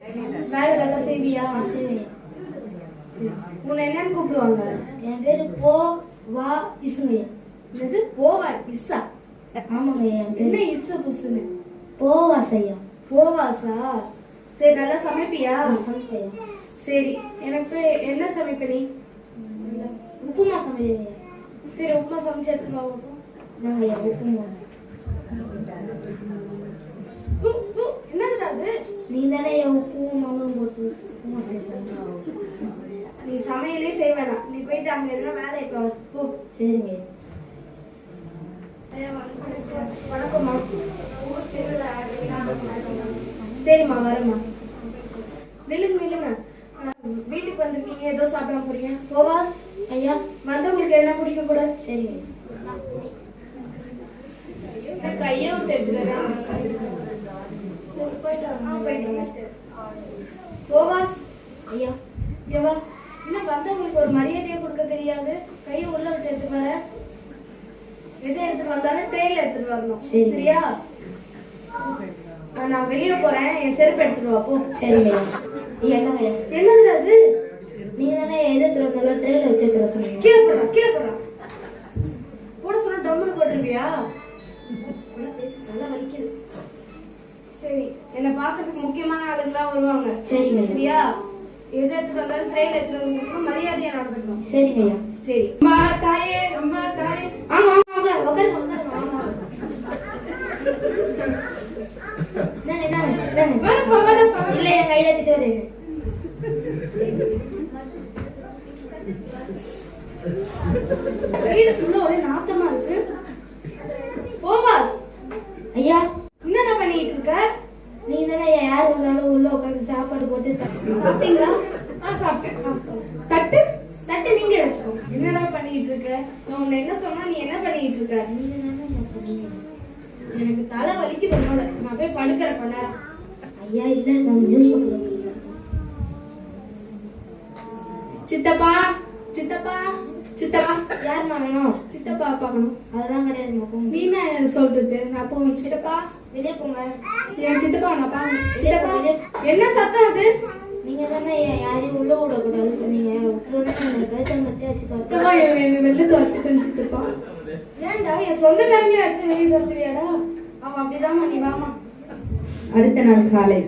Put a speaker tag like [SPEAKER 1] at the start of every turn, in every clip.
[SPEAKER 1] வேலை நல்லா செய்வியா?
[SPEAKER 2] செய்வேன்.
[SPEAKER 1] உன்னை என்னன்னு கூப்பிடுவாங்க?
[SPEAKER 2] என் பேரு போ வா இசுங்க.
[SPEAKER 1] இது போவா இஸ்ஸா?
[SPEAKER 2] ஆமாங்க. என்
[SPEAKER 1] என்ன
[SPEAKER 2] பேரு
[SPEAKER 1] இஸ்ஸு புஸ்ஸுன்னு?
[SPEAKER 2] போவாசையா.
[SPEAKER 1] போவாசா? சரி, நல்லா சமைப்பியா?
[SPEAKER 2] சமைப்பையா.
[SPEAKER 1] சரி, எனக்கு என்ன சமைப்ப நீ?
[SPEAKER 2] உப்புமா சமையலையா.
[SPEAKER 1] சரி, உப்புமா சமைச்சு எடுத்துட்டு வா.
[SPEAKER 2] நாங்கள் உப்புமா.
[SPEAKER 1] என்னதுடா அது?
[SPEAKER 2] நீ தானே உப்பும் மாவும் போட்டு உப்புமா செய்ய.
[SPEAKER 1] நீ சமையலே செய்ய வேணாம், நீ போயிட்டு அங்க எதுனா வேலையை பாரு போ.
[SPEAKER 2] சரிங்க.
[SPEAKER 1] வணக்கம்மா. சரிம்மா, வரேம்மா. நில்லுங்க. வீட்டுக்கு வந்திருக்கீங்க, ஏதோ சாப்பிட போறீங்க. போவாஸ்
[SPEAKER 2] ஐயா,
[SPEAKER 1] வந்தவங்களுக்கு என்ன பிடிக்க கூட.
[SPEAKER 2] சரிங்க.
[SPEAKER 1] கையை விட்டு எடுத்துக்கிறேன். சரி, போயிட்டு போவாஸ்
[SPEAKER 2] ஐயா,
[SPEAKER 1] எவா இன்னும் வந்தவங்களுக்கு ஒரு மரியாதையை கொடுக்க தெரியாது. கையை உள்ள விட்டு எடுத்து வர. எதை எடுத்துட்டு வந்தாலும் ட்ரெயின்ல எடுத்துட்டு வரணும். சரியா? நான் வெளியே போறேன், என் செருப்பு எடுத்துட்டு வா போ.
[SPEAKER 2] சரிங்க. ஐயா, என்னங்க?
[SPEAKER 1] என்னது அது?
[SPEAKER 2] நீ தானே எதிர்த்து வந்தாலும் ட்ரெயினில் வச்சு எடுத்துற சொன்னீங்க.
[SPEAKER 1] கீழே போடுறா. போட சொன்னா டம்முன்னு போட்டிருக்கியா? நல்லா வலிக்குது. சரி, என்னை பார்க்கறதுக்கு முக்கியமான ஆளுங்களா வருவாங்க.
[SPEAKER 2] சரிங்க.
[SPEAKER 1] சரியா? எதை எடுத்துட்டு வந்தாலும் ட்ரெயின்ல எடுத்துட்டு வந்து மரியாதையா நடந்துக்கணும்.
[SPEAKER 2] சரிங்க ஐயா.
[SPEAKER 1] சரி.
[SPEAKER 3] அம்மா தாயே.
[SPEAKER 1] ஆமா, உட்காருங்க.
[SPEAKER 2] இல்ல, என் கையில எடுத்துட்டு வரேன்.
[SPEAKER 1] வீடு ஃபுல்லா ஒரே நாத்தமா இருக்கு. போவாஸ்
[SPEAKER 2] ஐயா,
[SPEAKER 1] என்னடா பண்ணிட்டு இருக்க?
[SPEAKER 2] நீ தானே யார் வந்தாலும் உள்ள உட்காந்து சாப்பாடு போட்டு
[SPEAKER 1] சாப்பிட்டீங்களா?
[SPEAKER 3] சாப்பிட்டேன்.
[SPEAKER 1] தட்டு நீங்க வச்சுக்கோ. என்னடா பண்ணிட்டு இருக்க? நான் உன்னை என்ன சொன்னா நீ என்ன பண்ணிட்டு இருக்க?
[SPEAKER 2] நீங்க தானே சொன்னீங்க.
[SPEAKER 1] எனக்கு தலை வலிக்குது உன்னோட. நான் போய் படுக்கிறேன் கொஞ்ச நேரம்.
[SPEAKER 2] ஐயா, இல்ல, நான் நியூஸ் பண்ணுறேன்.
[SPEAKER 1] சித்தப்பா
[SPEAKER 2] யாருமா வேணும்?
[SPEAKER 1] சித்தப்பா பார்க்கணும்.
[SPEAKER 2] அதெல்லாம் கிடையாது. போங்க.
[SPEAKER 1] நீ என்ன சொல்றது? நான் போவேன். சித்தப்பா
[SPEAKER 2] வெளியே போங்க.
[SPEAKER 1] என் சித்தப்பா நான் பாக்கணும். சித்தப்பா என்ன சத்தம் அது?
[SPEAKER 2] நீங்க தானே யாரையும் உள்ள விடக்கூடாது சொன்னீங்க. விட்டுறோன்னு கழுத்தை மட்டும் வச்சு
[SPEAKER 1] சித்தப்பா என்ன வெளில துரத்துட்டேன். சித்தப்பா ஏன்டா என் சொந்தக்காரங்களே அடிச்சு வெளியே துரத்துறியாடா? அவன் அப்படிதாம்மா, நீ வாமா.
[SPEAKER 3] அடுத்த நாள் காலை.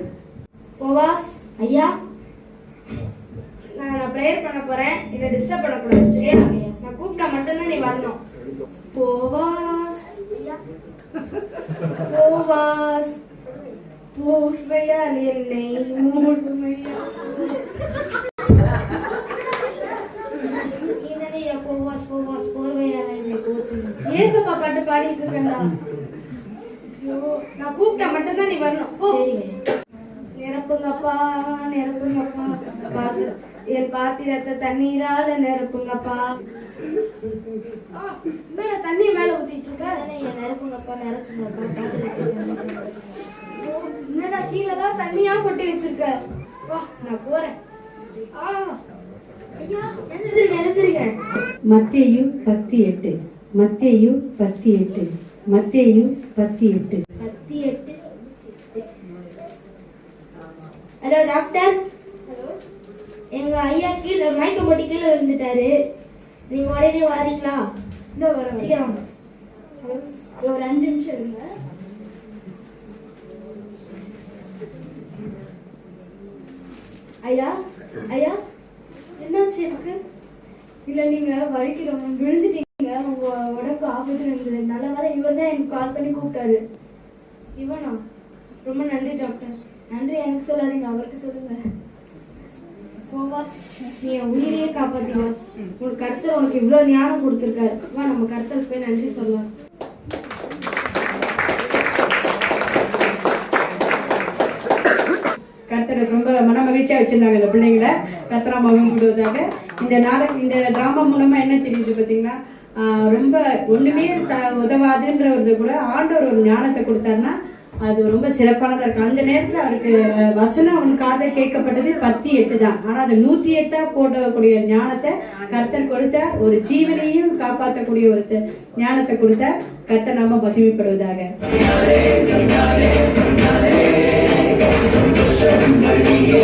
[SPEAKER 1] போவாஸ்
[SPEAKER 2] ஐயா,
[SPEAKER 1] நான் ப்ரேயர் பண்ண போறேன். இதை டிஸ்டர்ப் பண்ணக்கூடாது. சரியா? நான் கூப்பிட்டா மட்டும்தான் நீ வரணும். போவாஸ் போர்வையால் என்னை மூடுமையா.
[SPEAKER 2] நீ தானே போவாஸ் போர்வையால என்னை போத்துங்க.
[SPEAKER 1] ஏசப்பா பாட்டு பாடிட்டு இருக்கேன்டா. நான் கூப்பிட்டா மட்டும்தான் நீ வரணும். போ.
[SPEAKER 2] சரிங்க.
[SPEAKER 1] நிரப்புங்கப்பா. என் பாத்திரத்தை தண்ணீரால நிரப்புங்கப்பா. என்னடா தண்ணிய மேல ஊத்திட்டு இருக்க?
[SPEAKER 2] நிரப்புங்கப்பா.
[SPEAKER 1] என்னடா கீழதான் தண்ணியா கொட்டி வச்சிருக்க? வா, நான் போறேன். ஐயா, எழுந்துருங்க.
[SPEAKER 3] மத்தேயு 10:8. மத்தேயு 10:8. மத்தேயு 10:8.
[SPEAKER 2] 10:8. Hello doctor.
[SPEAKER 1] ஹலோ,
[SPEAKER 2] எங்க ஐயா கீழே மயக்க போட்டு கீழே விழுந்துட்டாரு. நீங்க உடனே வாரீங்களா?
[SPEAKER 1] இந்த வரேன்.
[SPEAKER 2] சீக்கிரம் வாங்க.
[SPEAKER 1] ஒரு 5 நிமிஷம் இருங்க. ஐயா என்னாச்சு எனக்கு? இல்ல, நீங்க வலிக்கிறவங்க விழுந்துட்டீங்க. உங்க உடம்புக்கு ஆபத்து இருந்தது. நல்ல வேலை இவர் தான் எனக்கு கால் பண்ணி கூப்பிட்டாரு. இவனா? ரொம்ப நன்றி டாக்டர். நன்றி எனக்கு சொல்லாதீங்க, அவருக்கு சொல்லுங்க. போவாஸ், நீ என் உயிரையே காப்பாத்திவாஸ். உனக்கு கர்த்தர் உனக்கு இவ்வளவு ஞானம் கொடுத்துருக்காரு. வா, நம்ம கர்த்தருக்கு போய் நன்றி சொல்லலாம்.
[SPEAKER 3] கர்த்தரை ரொம்ப மன மகிழ்ச்சியா வச்சிருந்தாங்க இந்த பிள்ளைங்களை. கர்த்தரா மகிழ்வுடுவதாக. இந்த டிராமா மூலமா என்ன தெரியுது பார்த்தீங்கன்னா, ரொம்ப ஒண்ணுமே உதவாதுன்றது கூட ஆண்டவர் ஒரு ஞானத்தை கொடுத்தாருன்னா அது ரொம்ப சிறப்பானதா இருக்கும். அந்த நேரத்துல அவருக்கு வசனம் அவன் காதில் கேட்கப்பட்டது 10:8 தான். ஆனா அது 108 போடக்கூடிய ஞானத்தை கர்த்தர் கொடுத்தார். ஒரு ஜீவனையும் காப்பாற்றக்கூடிய ஒரு ஞானத்தை கொடுத்தார். கர்த்தர் நாம மகிமைப்படுவதாக.
[SPEAKER 4] சந்தோஷங்கள் நீயே